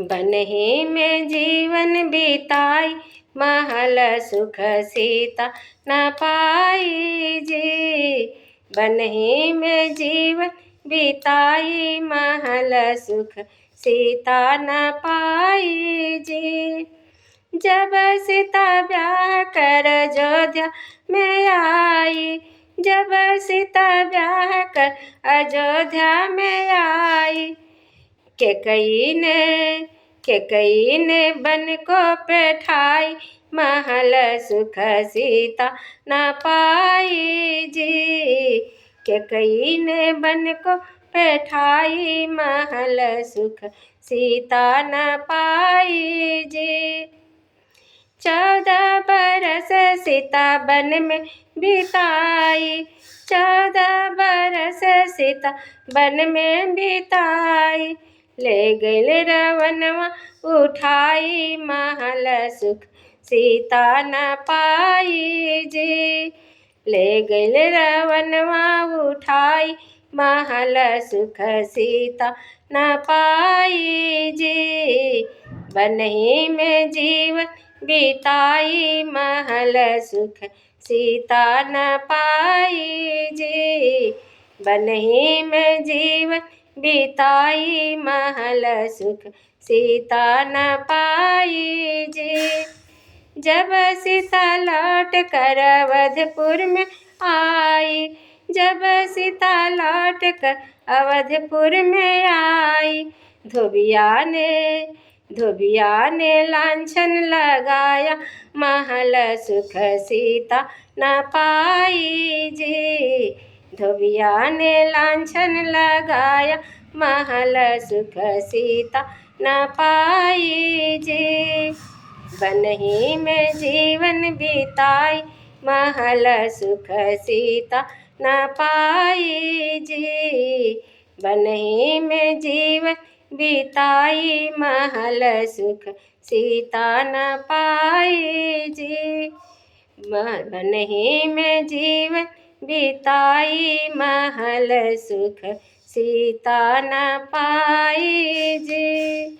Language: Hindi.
बनहि में जीवन बिताई, महल सुख सीता न पाई जी। बनहि में जीवन बिताई, महल सुख सीता न पाई जी। जब सीता ब्याह कर अयोध्या में आई, जब सीता ब्याह कर अयोध्या में आई, कैकेयी ने बन को बैठाई, महल सुख सीता न पाई जी। कैकेयी ने बन को बैठाई, महल सुख सीता न पाई जी। 14 बरस सीता बन में बिताई, 14 बरस सीता बन में बिताई। ले गइल रावणवा उठाई, महल सुख सीता न पाई जी। ले गइल रावणवा उठाई, महल सुख सीता न पाई जी। बनहि में जीवन बिताई, महल सुख सीता न पाई जी। बनहि में जीवन बिताई, महल सुख सीता न पाई जी। जब सीता लौट कर अवधपुर में आई, जब सीता लौट कर अवधपुर में आई, धोबिया ने लांछन लगाया, महल सुख सीता न पाई जी। धोबिया ने लांछन लगाया, महल सुख सीता न पाई जी। बनहि में जीवन बिताई, महल सुख सीता न पाई जी। बनहि में जीवन बिताई, महल सुख सीता न पाई जी। बनहि में जीवन बिताई, महल सुख सीता न पाई जी।